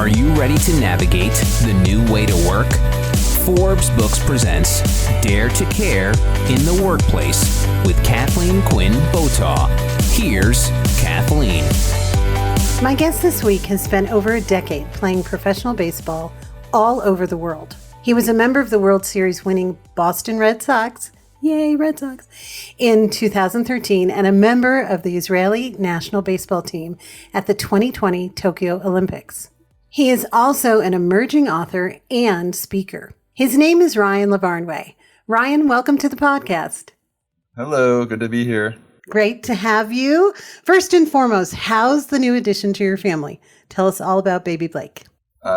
Are you ready to navigate the new way to work? Forbes Books presents Dare to Care in the Workplace with Kathleen Quinn Botaw. Here's Kathleen. My guest this week has spent over a decade playing professional baseball all over the world. He was a member of the World Series winning Boston Red Sox, yay Red Sox, in 2013 and a member of the Israeli national baseball team at the 2020 Tokyo Olympics. He is also an emerging author and speaker. His name is Ryan Lavarnway. Ryan, welcome to the podcast. Hello, good to be here. Great to have you. First and foremost, how's the new addition to your family? Tell us all about baby Blake.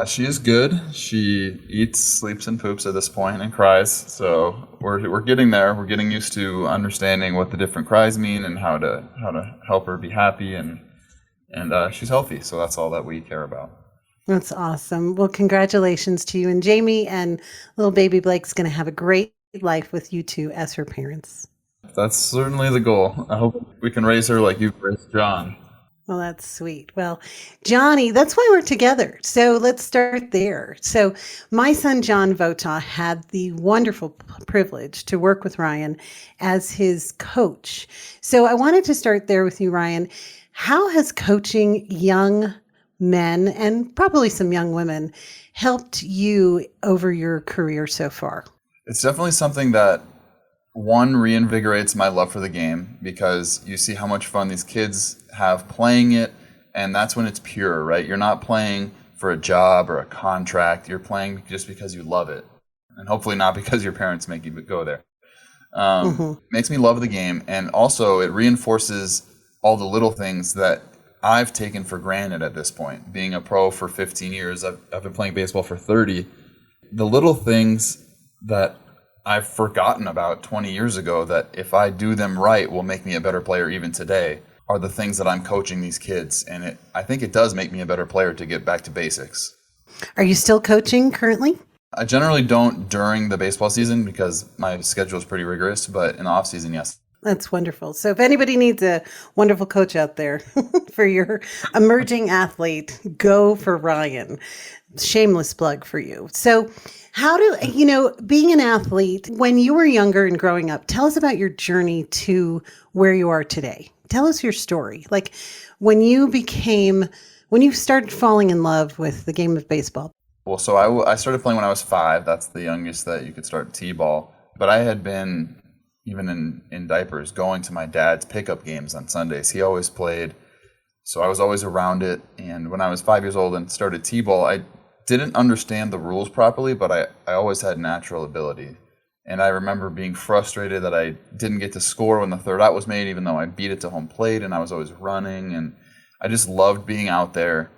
She is good. She eats, sleeps, and poops at this point and cries. So we're getting there. We're getting used to understanding what the different cries mean and how to help her be happy, and she's healthy. So that's all that we care about. That's awesome. Well, congratulations to you and Jamie, and little baby Blake's going to have a great life with you two as her parents. That's certainly the goal. I hope we can raise her like you've raised John. Well, that's sweet. Well, Johnny, that's why we're together. So let's start there. So my son, John Votaw, had the wonderful privilege to work with Ryan as his coach. So I wanted to start there with you, Ryan. How has coaching young men and probably some young women helped you over your career so far? It's definitely something that, one, reinvigorates my love for the game, because you see how much fun these kids have playing it, and that's when it's pure, right? You're not playing for a job or a contract. You're playing just because you love it, and hopefully not because your parents make you go there. Makes me love the game, and also it reinforces all the little things that I've taken for granted at this point. Being a pro for 15 years, I've been playing baseball for 30. The little things that I've forgotten about 20 years ago that if I do them right will make me a better player even today are the things that I'm coaching these kids. And I think it does make me a better player to get back to basics. Are you still coaching currently? I generally don't during the baseball season because my schedule is pretty rigorous, but in the off season, yes. That's wonderful. So if anybody needs a wonderful coach out there for your emerging athlete, go for Ryan. Shameless plug for you. So being an athlete, when you were younger and growing up, tell us about your journey to where you are today. Tell us your story. Like when you started falling in love with the game of baseball. Well, so I started playing when I was 5. That's the youngest that you could start t-ball. But I had been, even in diapers, going to my dad's pickup games on Sundays. He always played, so I was always around it. And when I was 5 years old and started t-ball, I didn't understand the rules properly, but I always had natural ability. And I remember being frustrated that I didn't get to score when the third out was made, even though I beat it to home plate and I was always running. And I just loved being out there.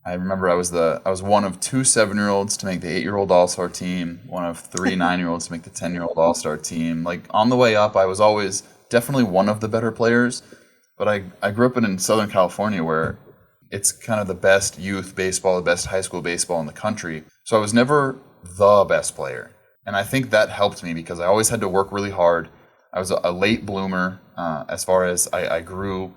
I remember I was one of 2 7-year-olds to make the 8-year-old All-Star team, one of 3 9-year-olds to make the 10-year-old All-Star team. Like on the way up, I was always definitely one of the better players. But I grew up in Southern California where it's kind of the best youth baseball, the best high school baseball in the country. So I was never the best player. And I think that helped me because I always had to work really hard. I was a late bloomer as far as I grew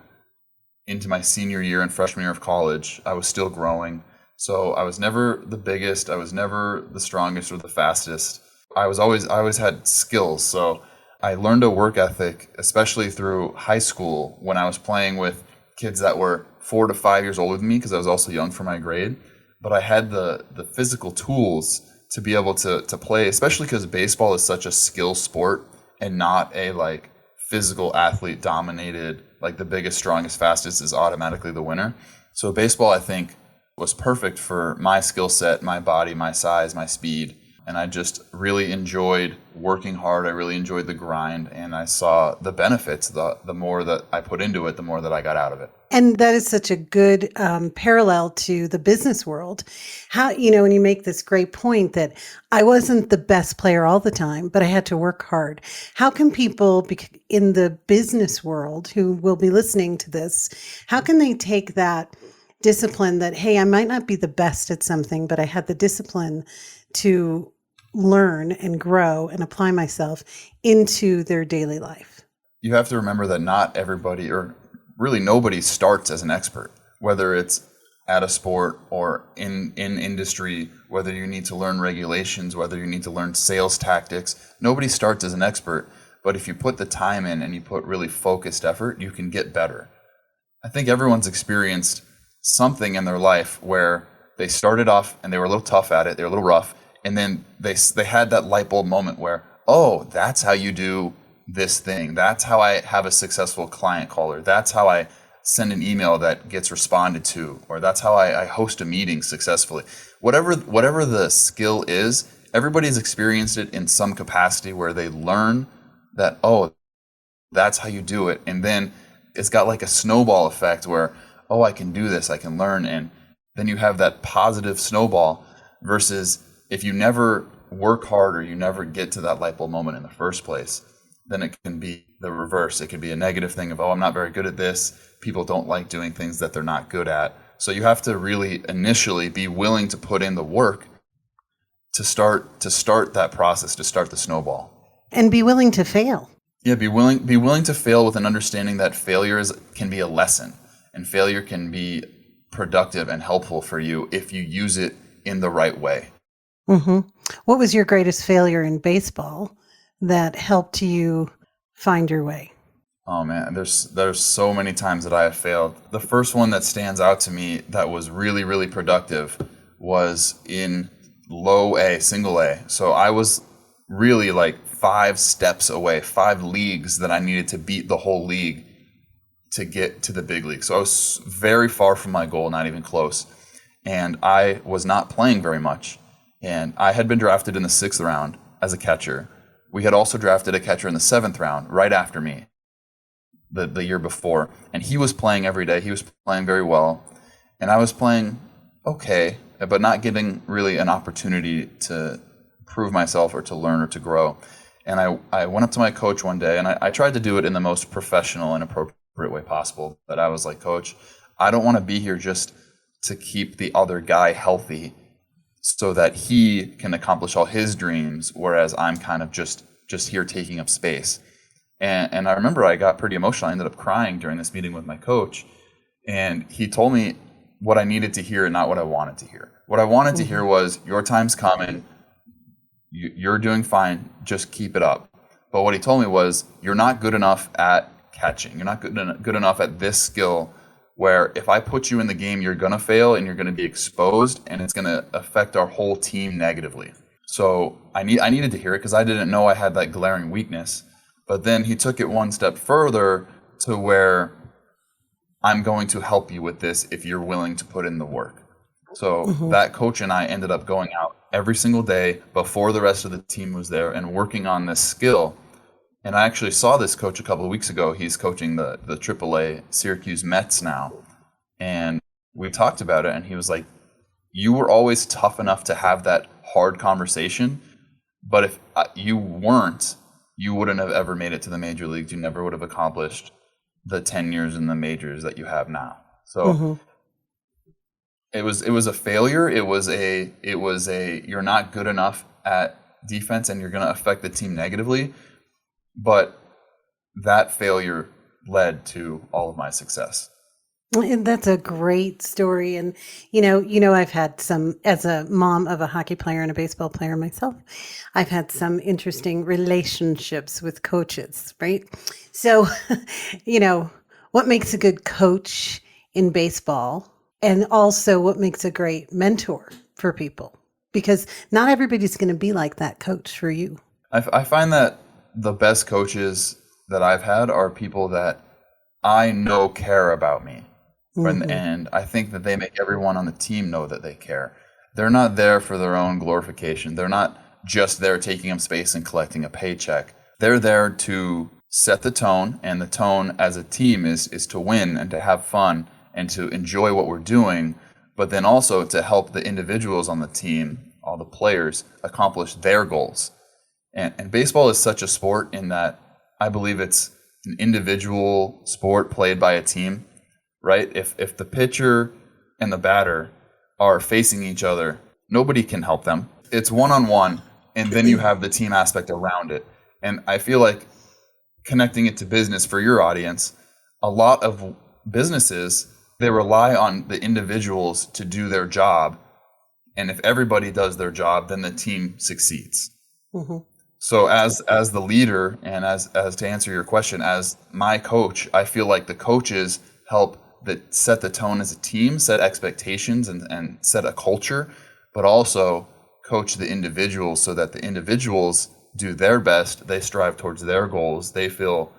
into my senior year and freshman year of college. I was still growing. So I was never the biggest. I was never the strongest or the fastest. I always had skills. So I learned a work ethic, especially through high school when I was playing with kids that were 4 to 5 years older than me because I was also young for my grade. But I had the physical tools to be able to play, especially because baseball is such a skill sport and not a physical athlete dominated, like the biggest, strongest, fastest is automatically the winner. So baseball, I think, was perfect for my skill set, my body, my size, my speed. And I just really enjoyed working hard. I really enjoyed the grind. And I saw the benefits. The more that I put into it, the more that I got out of it. And that is such a good parallel to the business world. How, when you make this great point that I wasn't the best player all the time, but I had to work hard. How can people in the business world who will be listening to this, how can they take that discipline that, hey, I might not be the best at something, but I had the discipline to learn and grow and apply myself into their daily life? You have to remember that not everybody, or really nobody, starts as an expert. Whether it's at a sport or in industry, whether you need to learn regulations, whether you need to learn sales tactics, nobody starts as an expert. But if you put the time in and you put really focused effort, you can get better. I think everyone's experienced something in their life where they started off and they were a little tough at it, they were a little rough, and then they had that light bulb moment where, oh, that's how you do this thing. That's how I have a successful client caller. That's how I send an email that gets responded to, or that's how I host a meeting successfully. Whatever the skill is, everybody's experienced it in some capacity where they learn that, oh, that's how you do it. And then it's got like a snowball effect where, oh, I can do this, I can learn. And then you have that positive snowball versus if you never work hard or you never get to that light bulb moment in the first place, then it can be the reverse. It could be a negative thing of, oh, I'm not very good at this. People don't like doing things that they're not good at. So you have to really initially be willing to put in the work to start that process, to start the snowball. And be willing to fail. Yeah, be willing to fail with an understanding that failure can be a lesson, and failure can be productive and helpful for you if you use it in the right way. Mm-hmm. What was your greatest failure in baseball that helped you find your way? Oh man, there's so many times that I have failed. The first one that stands out to me that was really, really productive was in low A, single A. So I was really like 5 steps away, 5 leagues that I needed to beat the whole league to get to the big league. So I was very far from my goal, not even close. And I was not playing very much. And I had been drafted in the 6th round as a catcher. We had also drafted a catcher in the 7th round right after me the year before. And he was playing every day. He was playing very well. And I was playing okay, but not getting really an opportunity to prove myself or to learn or to grow. And I went up to my coach one day, and I tried to do it in the most professional and appropriate way possible. But I was like, Coach, I don't want to be here just to keep the other guy healthy so that he can accomplish all his dreams, whereas I'm kind of just here taking up space. And I remember I got pretty emotional. I ended up crying during this meeting with my coach. And he told me what I needed to hear and not what I wanted to hear. What I wanted to hear was, your time's coming. You're doing fine. Just keep it up. But what he told me was, you're not good enough at catching. You're not good enough at this skill where if I put you in the game, you're going to fail and you're going to be exposed and it's going to affect our whole team negatively. So I needed to hear it because I didn't know I had that glaring weakness. But then he took it one step further to where I'm going to help you with this if you're willing to put in the work. So that coach and I ended up going out every single day before the rest of the team was there and working on this skill. And I actually saw this coach a couple of weeks ago. He's coaching the AAA Syracuse Mets now. And we talked about it, and he was like, you were always tough enough to have that hard conversation, but if you weren't, you wouldn't have ever made it to the major leagues. You never would have accomplished the 10 years in the majors that you have now. So it was a failure. It was a you're not good enough at defense and you're going to affect the team negatively. But that failure led to all of my success. And that's a great story. And, I've had some, as a mom of a hockey player and a baseball player myself, I've had some interesting relationships with coaches, right? So, what makes a good coach in baseball, and also what makes a great mentor for people? Because not everybody's going to be like that coach for you. I find that the best coaches that I've had are people that I know care about me. And I think that they make everyone on the team know that they care. They're not there for their own glorification. They're not just there taking up space and collecting a paycheck. They're there to set the tone, and the tone as a team is to win and to have fun and to enjoy what we're doing, but then also to help the individuals on the team, all the players, accomplish their goals. And baseball is such a sport in that I believe it's an individual sport played by a team, right? If the pitcher and the batter are facing each other, nobody can help them. It's one-on-one, and then you have the team aspect around it. And I feel like connecting it to business for your audience, a lot of businesses, they rely on the individuals to do their job. And if everybody does their job, then the team succeeds. Mm-hmm. So as the leader, and as to answer your question, as my coach, I feel like the coaches help set the tone as a team, set expectations, and set a culture, but also coach the individuals so that the individuals do their best. They strive towards their goals. They feel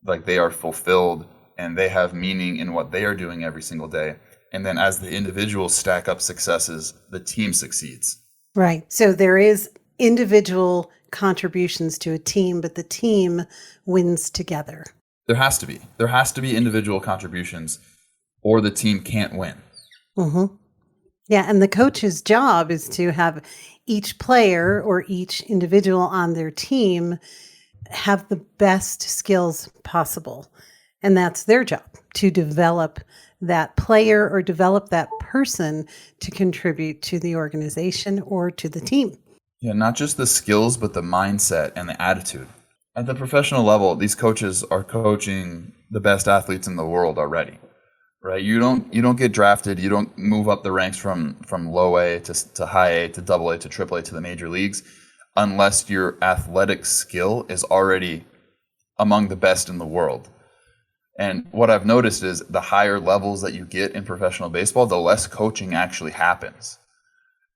like they are fulfilled and they have meaning in what they are doing every single day. And then as the individuals stack up successes, the team succeeds. Right. So there is individual contributions to a team, but the team wins together. There has to be individual contributions, or the team can't win. Mm-hmm. Yeah, and the coach's job is to have each player or each individual on their team have the best skills possible. And that's their job, to develop that player or develop that person to contribute to the organization or to the team. Yeah, not just the skills, but the mindset and the attitude. At the professional level, these coaches are coaching the best athletes in the world already, right? You don't get drafted. You don't move up the ranks from low A to high A to double A to triple A to the major leagues unless your athletic skill is already among the best in the world. And what I've noticed is the higher levels that you get in professional baseball, the less coaching actually happens.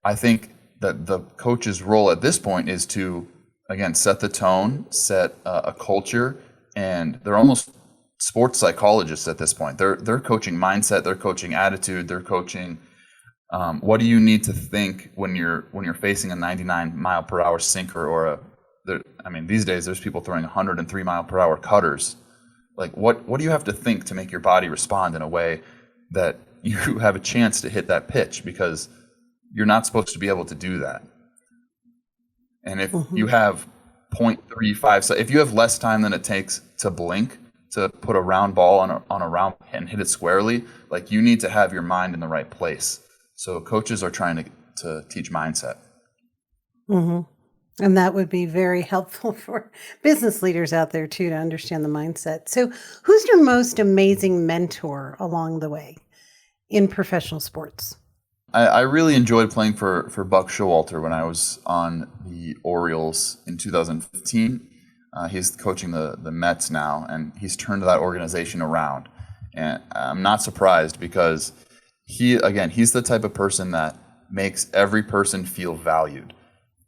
I think that the coach's role at this point is to, again, set the tone, set a culture, and they're almost sports psychologists at this point. They're coaching mindset, they're coaching attitude, they're coaching what do you need to think when you're facing a 99 mile per hour sinker or these days there's people throwing 103 mile per hour cutters. Like what do you have to think to make your body respond in a way that you have a chance to hit that pitch, because you're not supposed to be able to do that. And if you have 0.35, if you have less time than it takes to blink, to put a round ball on a round and hit it squarely, like you need to have your mind in the right place. So coaches are trying to teach mindset. Mm-hmm. And that would be very helpful for business leaders out there too, to understand the mindset. So who's your most amazing mentor along the way in professional sports? I really enjoyed playing for Buck Showalter when I was on the Orioles in 2015. He's coaching the Mets now, and he's turned that organization around. And I'm not surprised, because he's the type of person that makes every person feel valued.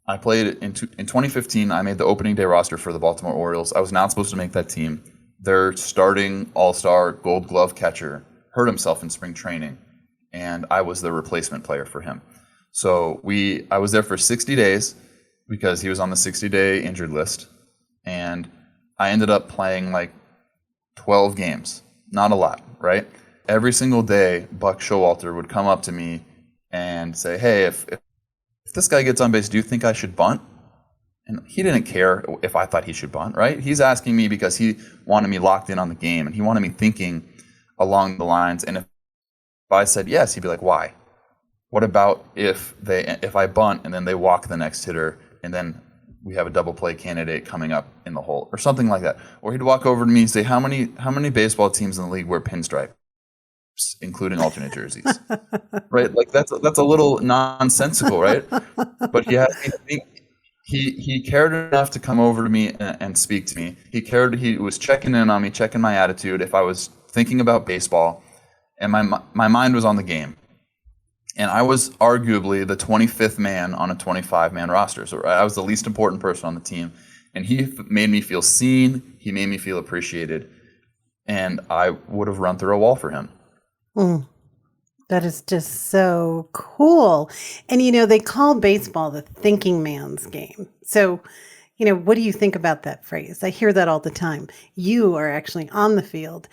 I played in 2015. I made the opening day roster for the Baltimore Orioles. I was not supposed to make that team. Their starting all-star Gold Glove catcher hurt himself in spring training, and I was the replacement player for him. So I was there for 60 days because he was on the 60-day injured list, and I ended up playing like 12 games. Not a lot, right? Every single day, Buck Showalter would come up to me and say, "Hey, if this guy gets on base, do you think I should bunt?" And he didn't care if I thought he should bunt, right? He's asking me because he wanted me locked in on the game, and he wanted me thinking along the lines. And if I said yes, he'd be like, "Why? What about if I bunt and then they walk the next hitter, and then we have a double play candidate coming up in the hole," or something like that? Or he'd walk over to me and say, how many baseball teams in the league wear pinstripes, including alternate jerseys? Right? Like that's a little nonsensical, right? But he had me think. He cared enough to come over to me and speak to me. He was checking in on me, checking my attitude, if I was thinking about baseball, and my mind was on the game. And I was arguably the 25th man on a 25-man roster. So I was the least important person on the team. And he made me feel seen. He made me feel appreciated. And I would have run through a wall for him. That is just so cool. And, they call baseball the thinking man's game. So, what do you think about that phrase? I hear that all the time. You are actually on the field.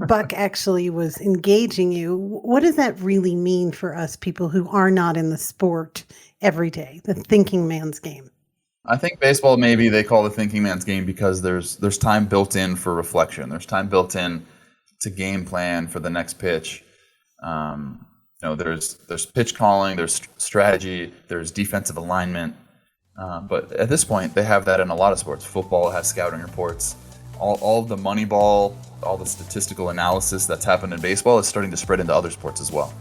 Buck actually was engaging you. What does that really mean for us people who are not in the sport every day, the thinking man's game? I think baseball, maybe they call the thinking man's game because there's time built in for reflection. There's time built in to game plan for the next pitch. There's pitch calling, there's strategy, there's defensive alignment. But at this point, they have that in a lot of sports. Football has scouting reports. all of the money ball, all the statistical analysis that's happened in baseball is starting to spread into other sports as well.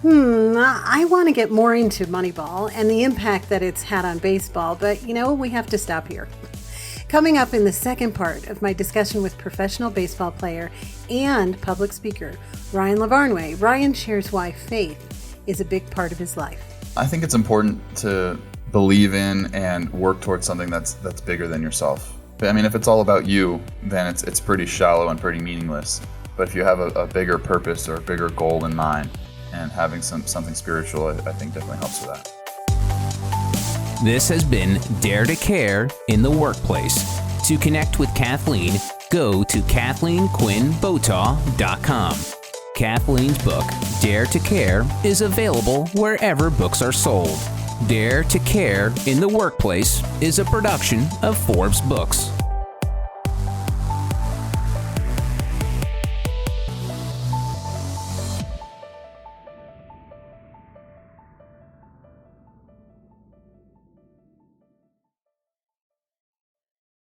I want to get more into Moneyball and the impact that it's had on baseball, but we have to stop here. Coming up in the second part of my discussion with professional baseball player and public speaker, Ryan Lavarnway, Ryan shares why faith is a big part of his life. I think it's important to believe in and work towards something that's bigger than yourself. I mean, if it's all about you, then it's pretty shallow and pretty meaningless. But if you have a bigger purpose or a bigger goal in mind, and having something spiritual, I think definitely helps with that. This has been Dare to Care in the Workplace. To connect with Kathleen, go to KathleenQuinnBotaw.com. Kathleen's book, Dare to Care, is available wherever books are sold. Dare to Care in the Workplace is a production of Forbes Books.